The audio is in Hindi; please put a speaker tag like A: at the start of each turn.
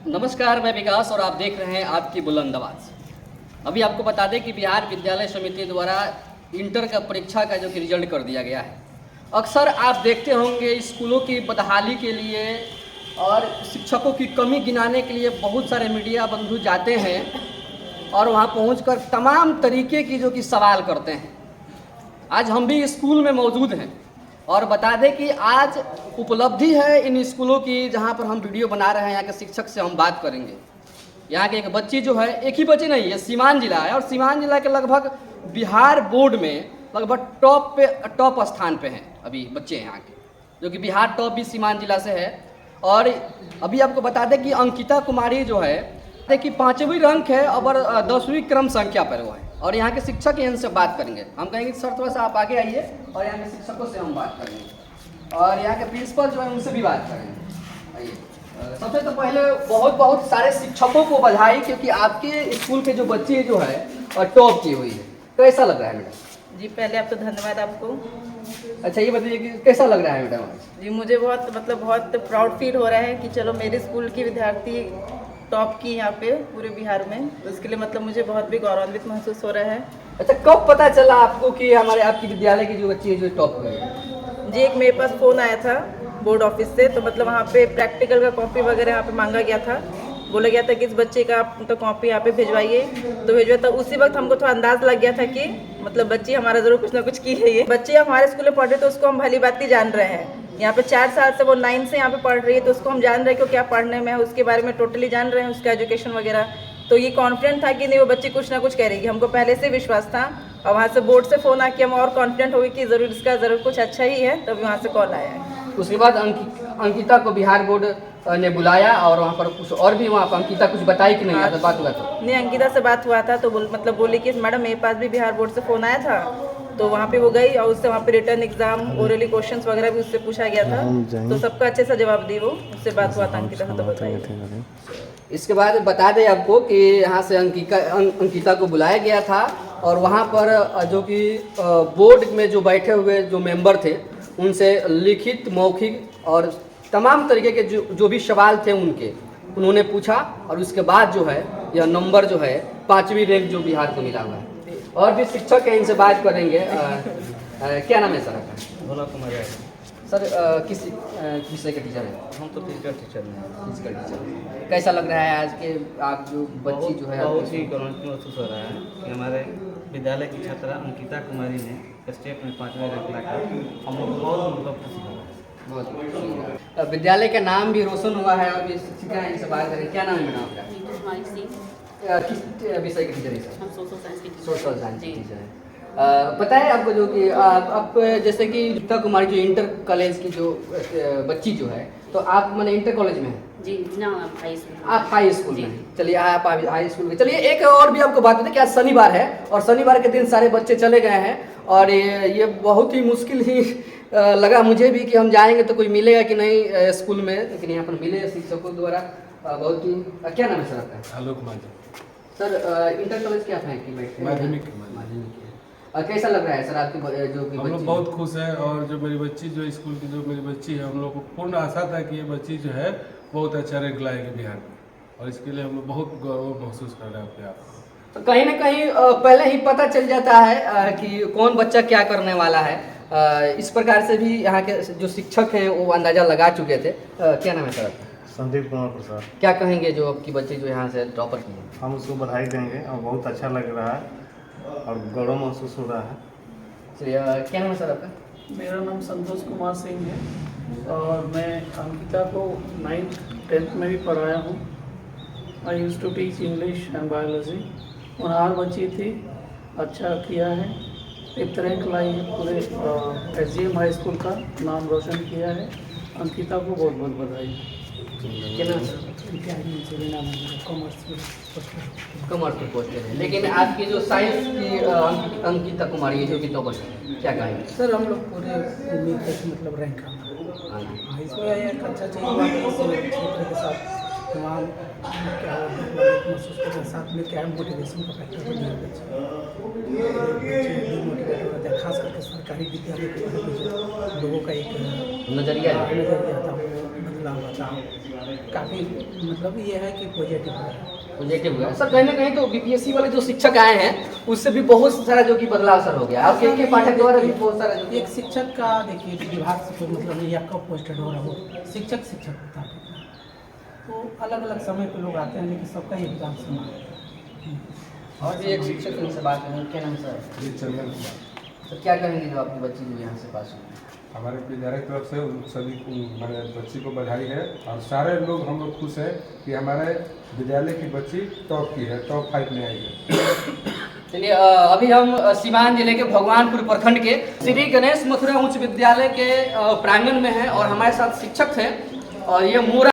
A: नमस्कार, मैं विकास और आप देख रहे हैं आपकी बुलंद आवाज़। अभी आपको बता दें कि बिहार विद्यालय समिति द्वारा इंटर का परीक्षा का जो कि रिजल्ट कर दिया गया है। अक्सर आप देखते होंगे स्कूलों की बदहाली के लिए और शिक्षकों की कमी गिनाने के लिए बहुत सारे मीडिया बंधु जाते हैं और वहाँ पहुंचकर तमाम तरीके की जो कि सवाल करते हैं। आज हम भी स्कूल में मौजूद हैं और बता दें कि आज उपलब्धि है इन स्कूलों की जहां पर हम वीडियो बना रहे हैं। यहाँ के शिक्षक से हम बात करेंगे। यहाँ के एक बच्ची जो है, एक ही बच्ची नहीं है, सीवान जिला है और सीवान जिला के लगभग बिहार बोर्ड में लगभग टॉप स्थान पे हैं अभी बच्चे यहाँ के, जो कि बिहार टॉप भी सीवान जिला से है। और अभी आपको बता दें कि अंकिता कुमारी जो है देखिए 5वीं रैंक है और 10वीं क्रम संख्या पर वो है। और यहाँ के शिक्षक इनसे बात करेंगे। हम कहेंगे सर थोड़ा सा आप आगे आइए और यहाँ के शिक्षकों से हम बात करेंगे और यहाँ के प्रिंसिपल जो है उनसे भी बात करेंगे। आइए, सबसे तो पहले बहुत सारे शिक्षकों को बधाई, क्योंकि आपके स्कूल के जो बच्चे जो है टॉप की हुई है। कैसा लग रहा है मैडम?
B: जी पहले आप तो धन्यवाद आपको।
A: अच्छा ये बताइए कि कैसा लग रहा है मैडम?
B: जी मुझे बहुत प्राउड फील हो रहा है कि चलो मेरे स्कूल की विद्यार्थी टॉप की यहाँ पे पूरे बिहार में, तो इसके लिए मुझे बहुत भी गौरवान्वित महसूस हो रहा है।
A: अच्छा कब पता चला आपको कि आपकी विद्यालय की जो बच्ची है जो टॉप हुई है?
B: जी एक मेरे पास फ़ोन आया था बोर्ड ऑफिस से, तो वहाँ पे प्रैक्टिकल का कॉपी वगैरह यहाँ पे मांगा गया था। बोला गया था कि इस बच्चे का आप तो कॉपी यहाँ पे भिजवाइए, तो भिजवाया। तो उसी वक्त हमको थोड़ा अंदाज लग गया था कि बच्ची हमारा ज़रूर कुछ ना कुछ की है। ये बच्चे हमारे स्कूल में पढ़ रहे तो उसको हम भली बात जान रहे हैं। यहाँ पे 4 साल से वो 9 से यहाँ पे पढ़ रही है, तो उसको हम जान रहे हैं कि क्या पढ़ने में है, उसके बारे में टोटली जान रहे हैं, उसका एजुकेशन वगैरह। तो ये कॉन्फिडेंट था कि नहीं वो बच्ची कुछ ना कुछ करेगी, हमको पहले से विश्वास था। और वहाँ से बोर्ड से फ़ोन आके हम और कॉन्फिडेंट हो गए कि ज़रूर कुछ अच्छा ही है, तभी वहाँ से कॉल आया है।
A: उसके बाद अंकिता को बिहार बोर्ड ने बुलाया और वहाँ पर कुछ और भी वहाँ पर अंकिता कुछ बताई कि नहीं?
B: हाँ,
A: तो बात हुआ था?
B: नहीं अंकिता से बात हुआ था, तो बोली कि मैडम मेरे पास भी बिहार बोर्ड से फ़ोन आया था, तो वहाँ पे वो गई और उससे वहाँ पे रिटर्न एग्जाम ओरली क्वेश्चंस वगैरह भी उससे पूछा गया था, तो सबका अच्छे से जवाब दी। वो उससे बात हुआ था अंकिता से, तो बताइए।
A: इसके बाद बता दें आपको कि यहाँ से अंकिता को बुलाया गया था और वहाँ पर जो कि बोर्ड में जो बैठे हुए जो मेंबर थे उनसे लिखित मौखिक और तमाम तरीके के जो भी सवाल थे उन्होंने पूछा और उसके बाद जो है यह नंबर जो है 5वीं रैंक जो बिहार को मिला हुआ है। और भी शिक्षक हैं, इनसे बात करेंगे। क्या नाम है सर आपका?
C: भोला कुमार है
A: सर। किस विषय के टीचर हैं?
C: हम तो फिजिकल टीचर हैं।
A: Physical teacher. कैसा लग रहा है आज के आप जो बच्ची जो है?
C: बहुत ही गौरवान्वित महसूस हो रहा है कि हमारे विद्यालय की छात्रा अंकिता कुमारी ने स्टेट में 5वीं रैंक लाकर हम लोग बहुत खुशी हो रहा है।
A: बहुत खुशी। विद्यालय का नाम भी रोशन हुआ है। और भी शिक्षिका हैं, इनसे बात करें। क्या नाम है मैडम आपका? किस विषय के टीचर है सर?
D: हम सोशल साइंस के
A: सोशल साइंस के टीचर हैं। पता है आपको जो कि आप जैसे कि अंकिता कुमारी जो इंटर कॉलेज की जो बच्ची जो है, तो आप मैंने इंटर कॉलेज में है?
D: जी ना, हाई स्कूल।
A: आप हाई स्कूल में हैं। चलिए आप हाई स्कूल में। चलिए एक और भी आपको बात बता कि आज शनिवार है और शनिवार के दिन सारे बच्चे चले गए हैं और ये बहुत ही मुश्किल ही लगा मुझे भी कि हम जाएंगे तो कोई मिलेगा कि नहीं स्कूल में, लेकिन यहाँ पर मिले शिक्षकों द्वारा। बहुत ही। क्या नाम है सर आपका?
E: आलोक मांझी।
A: सर इंटर कॉलेज क्या है कि
E: माध्यमिक
A: कैसा लग रहा है सर आपकी जो कि
E: हम लोग बहुत खुश हैं। और जो मेरी बच्ची जो स्कूल की जो मेरी बच्ची है, हम लोग को पूर्ण आशा था कि ये बच्ची जो है बहुत अच्छा रैंक लाएगी बिहार में, और इसके लिए हम लोग बहुत गौरव महसूस कर रहे हैं अपने आप को।
A: तो कहीं ना कहीं पहले ही पता चल जाता है कि कौन बच्चा क्या करने वाला है। इस प्रकार से भी यहाँ के जो शिक्षक हैं वो अंदाजा लगा चुके थे। क्या नाम है सर आपका?
F: संदीप कुमार प्रसाद।
A: क्या कहेंगे जो आपकी बच्ची जो यहाँ से टॉपर की है?
F: हम उसको बधाई देंगे और बहुत अच्छा लग रहा है और गौरव महसूस हो रहा है।
A: चलिए क्या नाम है सर आपका?
G: मेरा नाम संतोष कुमार सिंह है और मैं अंकिता को 9th 10th में भी पढ़ाया हूँ। I use to teach English and biology. होनहार बच्ची थी, अच्छा किया है, 5th रैंक लाई है, पूरे SGM हाई स्कूल का नाम रोशन किया है। अंकिता को बहुत बहुत बधाई।
A: कॉमर्स में पोस्टेड है, लेकिन आपकी जो साइंस की अंकिता कुमारी है जो कि टॉपर है, क्या कहेंगे?
G: सर हम लोग पूरे उम्मीद है रैंक आना। इसमें एक अच्छा चीज़ हुआ कि इस क्षेत्र के साथ तमाम क्या महसूस करते हैं, साथ में क्या मोटिवेशन का फैक्टर बन गया बच्चे डिमोटिवेट हो रहे थे, खास करके सरकारी विद्यालय के लोगों का एक
A: नजरिया
G: था।
H: बदलाव हुआ था। काफ़ी मतलब ये है कि पॉजिटिव है।
A: पॉजिटिव हुआ सर। कहीं ना कहीं तो बीपीएससी वाले जो शिक्षक आए हैं उससे भी बहुत सारा जो कि बदलाव सर हो गया, और के पाठक द्वारा भी बहुत सारा जो
H: एक शिक्षक का देखिए विभाग से कोई मतलब नहीं, आपका पोस्टेड हो रहा हो, शिक्षक होता है। तो अलग अलग समय पे लोग आते हैं, लेकिन सबका एग्जाम समान है।
A: और भी एक शिक्षक उनसे बात करें, क्या नाम सर?
E: जी चंदन कुमार।
A: तो क्या कहेंगे जो आपकी बच्ची जो यहाँ से पास हुई?
E: हमारे विद्यालय की तरफ से उन सभी मेरे बच्ची को बधाई है, और सारे लोग हम लोग खुश हैं कि हमारे विद्यालय की बच्ची टॉप की है, टॉप 5 में आई है।
A: चलिए अभी हम सीवान जिले के भगवानपुर प्रखंड के श्री गणेश मथुरा उच्च विद्यालय के प्रांगण में हैं, और हमारे साथ शिक्षक थे, और ये मोरा